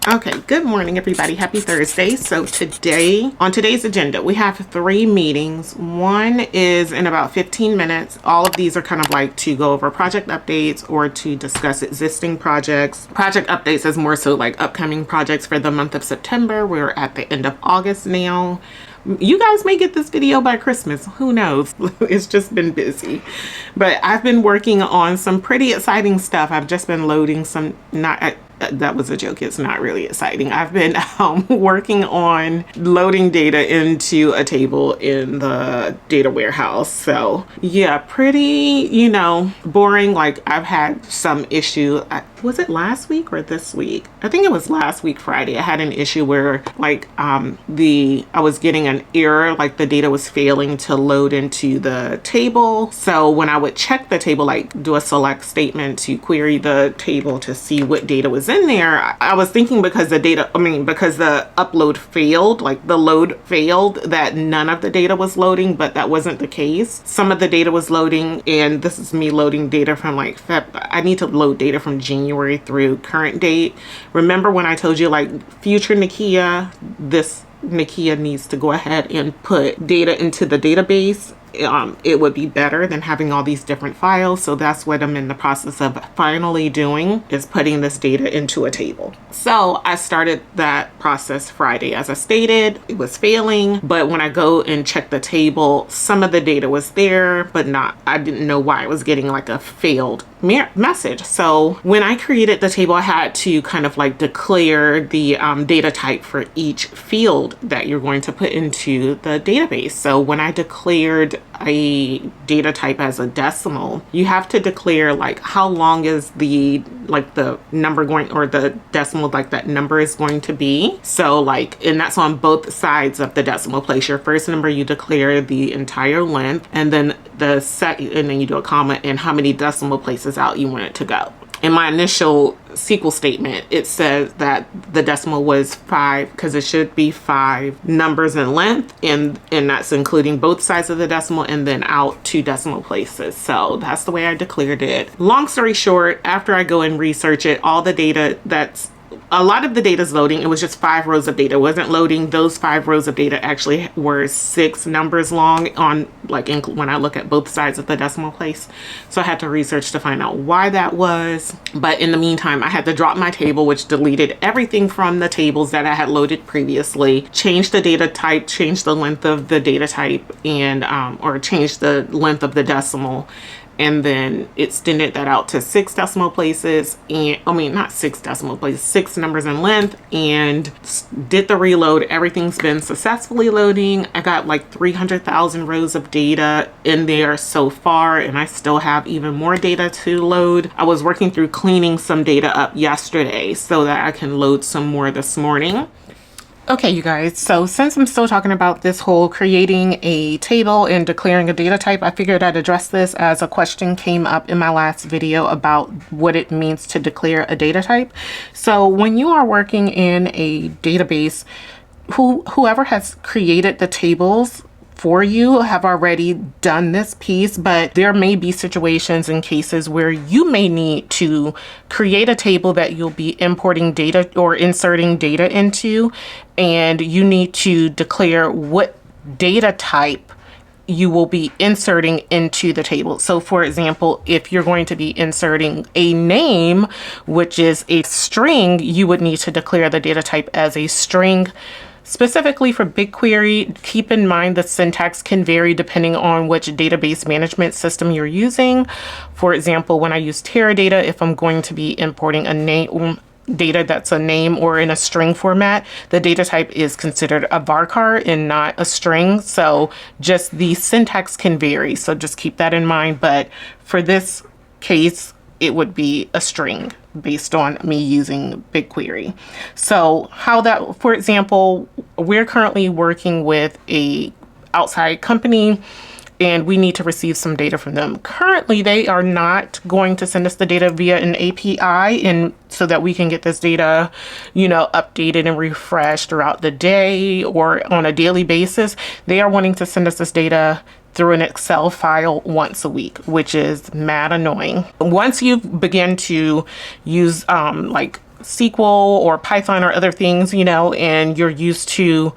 Okay, good morning everybody. Happy Thursday. So on today's agenda, we have 3 meetings. One is in about 15 minutes. All of these are kind of like to go over project updates or to discuss existing projects. Project updates is more so like upcoming projects for the month of September. We're at the end of August now. You guys may get this video by Christmas. Who knows? It's just been busy. But I've been working on some pretty exciting stuff. I've just been loading some, that was a joke. It's not really exciting. I've been working on loading data into a table in the data warehouse. So yeah, pretty, boring. Like I've had some issue. Was it last week or this week? I think it was last week, Friday. I had an issue where like I was getting an error, like the data was failing to load into the table. So when I would check the table, like do a select statement to query the table to see what data was in there, I was thinking because the upload failed, like the load failed, that none of the data was loading, but that wasn't the case. Some of the data was loading, and this is me loading data from like I need to load data from January through current date. Remember when I told you like future Nakya, this Nakya needs to go ahead and put data into the database. It would be better than having all these different files. So that's what I'm in the process of finally doing, is putting this data into a table. So I started that process Friday. As I stated, it was failing, but when I go and check the table, some of the data was there, but I didn't know why I was getting like a failed message. So when I created the table, I had to kind of like declare the data type for each field that you're going to put into the database. So when I declared a data type as a decimal, you have to declare like how long is the number going, or the decimal, like that number is going to be. So like, and that's on both sides of the decimal place. Your first number, you declare the entire length, and then the second, and then you do a comma and how many decimal places out you want it to go. In my initial SQL statement, it says that the decimal was 5 because it should be 5 numbers in length, and that's including both sides of the decimal and then out 2 decimal places. So that's the way I declared it. Long story short, after I go and research it, all the data a lot of the data is loading. It was just 5 rows of data. It wasn't loading. Those 5 rows of data actually were 6 numbers long on when I look at both sides of the decimal place. So I had to research to find out why that was. But in the meantime, I had to drop my table, which deleted everything from the tables that I had loaded previously, change the data type, change the length of the data type, and or change the length of the decimal. And then extended that out to 6 decimal places, and not 6 decimal places, 6 numbers in length, and did the reload. Everything's been successfully loading. I got like 300,000 rows of data in there so far, and I still have even more data to load. I was working through cleaning some data up yesterday so that I can load some more this morning. Okay, you guys, so since I'm still talking about this whole creating a table and declaring a data type, I figured I'd address this as a question came up in my last video about what it means to declare a data type. So when you are working in a database, whoever has created the tables for you have already done this piece, but there may be situations and cases where you may need to create a table that you'll be importing data or inserting data into, and you need to declare what data type you will be inserting into the table. So for example, if you're going to be inserting a name, which is a string, you would need to declare the data type as a string. Specifically for BigQuery, keep in mind the syntax can vary depending on which database management system you're using. For example, when I use Teradata, if I'm going to be importing a name, data that's a name or in a string format, the data type is considered a varchar and not a string. So just the syntax can vary. So just keep that in mind. But for this case, it would be a string based on me using BigQuery. So how that, for example, we're currently working with a outside company and we need to receive some data from them. Currently, they are not going to send us the data via an API, and so that we can get this data, updated and refreshed throughout the day or on a daily basis. They are wanting to send us this data through an Excel file once a week, which is mad annoying. Once you begin to use like SQL or Python or other things, and you're used to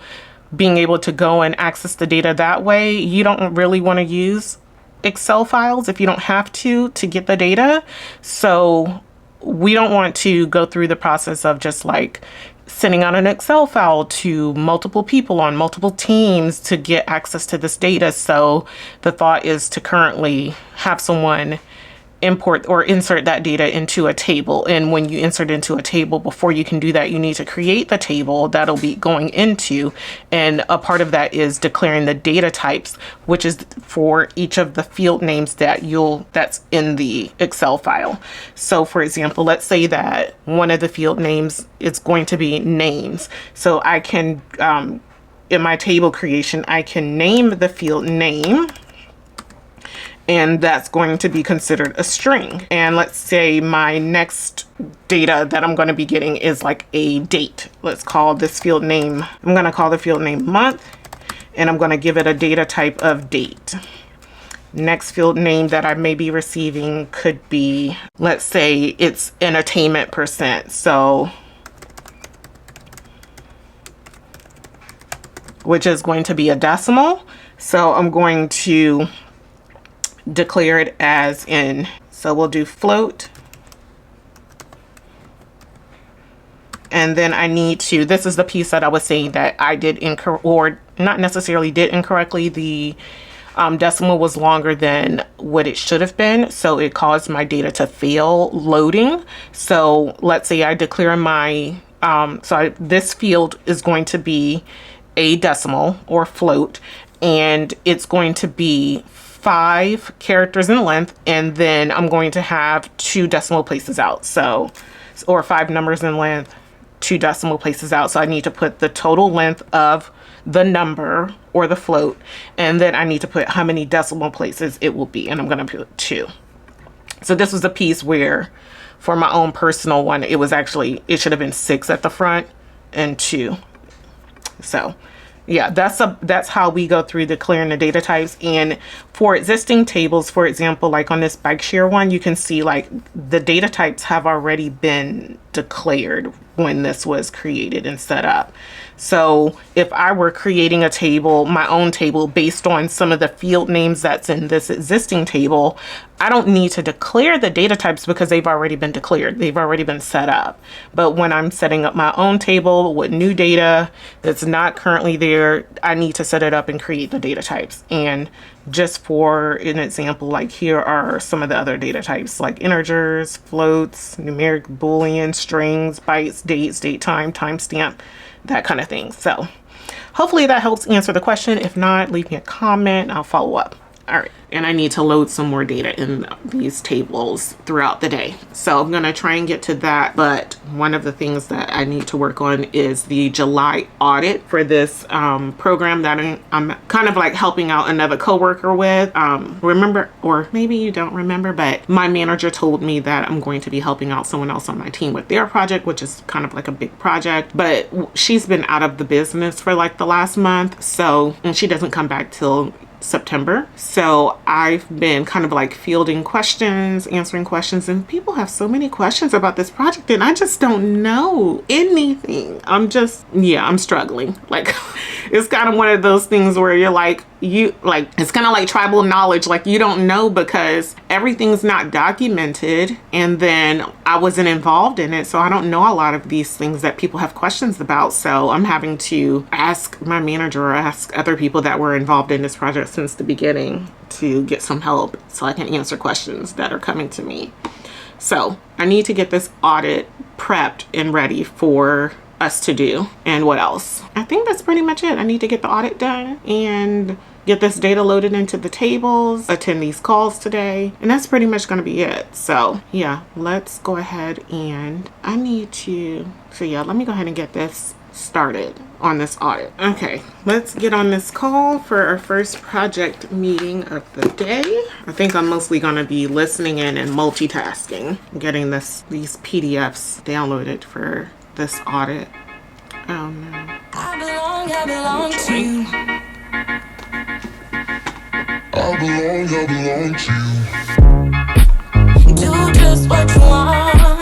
being able to go and access the data that way, you don't really want to use Excel files if you don't have to get the data. So we don't want to go through the process of just like sending out an Excel file to multiple people on multiple teams to get access to this data. So the thought is to currently have someone import or insert that data into a table. And when you insert into a table, before you can do that, you need to create the table that'll be going into. And a part of that is declaring the data types, which is for each of the field names that's in the Excel file. So for example, let's say that one of the field names is going to be names. So I can, in my table creation, I can name the field name, and that's going to be considered a string. And let's say my next data that I'm going to be getting is like a date. Let's call this field name, I'm going to call the field name month, and I'm going to give it a data type of date. Next field name that I may be receiving could be, let's say it's entertainment percent. So, which is going to be a decimal. So I'm going to declare it as in, so we'll do float. And then I need to, this is the piece that I was saying that I did incorrect, or not necessarily did incorrectly. The decimal was longer than what it should have been, so it caused my data to fail loading. So let's say I declare my, this field is going to be a decimal or float, and it's going to be 5 characters in length, and then I'm going to have 2 decimal places out. So, or 5 numbers in length, 2 decimal places out. So I need to put the total length of the number or the float, and then I need to put how many decimal places it will be, and I'm going to put 2. So this was a piece where for my own personal one, it should have been 6 at the front and 2. So yeah, that's how we go through declaring the data types. And for existing tables, for example, like on this bike share one, you can see like the data types have already been declared when this was created and set up. So if I were creating a table, my own table, based on some of the field names that's in this existing table, I don't need to declare the data types because they've already been declared. They've already been set up. But when I'm setting up my own table with new data that's not currently there, I need to set it up and create the data types. And just for an example, like here are some of the other data types, like integers, floats, numeric, Boolean, strings, bytes, dates, date time, timestamp, that kind of thing. So hopefully that helps answer the question. If not, leave me a comment. I'll follow up. All right. And I need to load some more data in these tables throughout the day. So I'm going to try and get to that. But one of the things that I need to work on is the July audit for this program that I'm kind of like helping out another coworker with. Remember, or maybe you don't remember, but my manager told me that I'm going to be helping out someone else on my team with their project, which is kind of like a big project. But she's been out of the business for like the last month. So, and she doesn't come back till September. So I've been kind of like fielding questions, answering questions, and people have so many questions about this project and I just don't know anything. I'm struggling. Like it's kind of one of those things where you're like, it's kind of like tribal knowledge. Like you don't know because everything's not documented, and then I wasn't involved in it. So I don't know a lot of these things that people have questions about. So I'm having to ask my manager or ask other people that were involved in this project since the beginning to get some help so I can answer questions that are coming to me. So I need to get this audit prepped and ready for us to do. And what else? I think that's pretty much it. I need to get the audit done and get this data loaded into the tables, attend these calls today, and that's pretty much going to be it. So yeah, let's go ahead and let me go ahead and get this started on this audit. Okay, let's get on this call for our first project meeting of the day. I think I'm mostly going to be listening in and multitasking, getting these PDFs downloaded for this audit. Oh no. I belong to you. I belong to you. Do just what you want.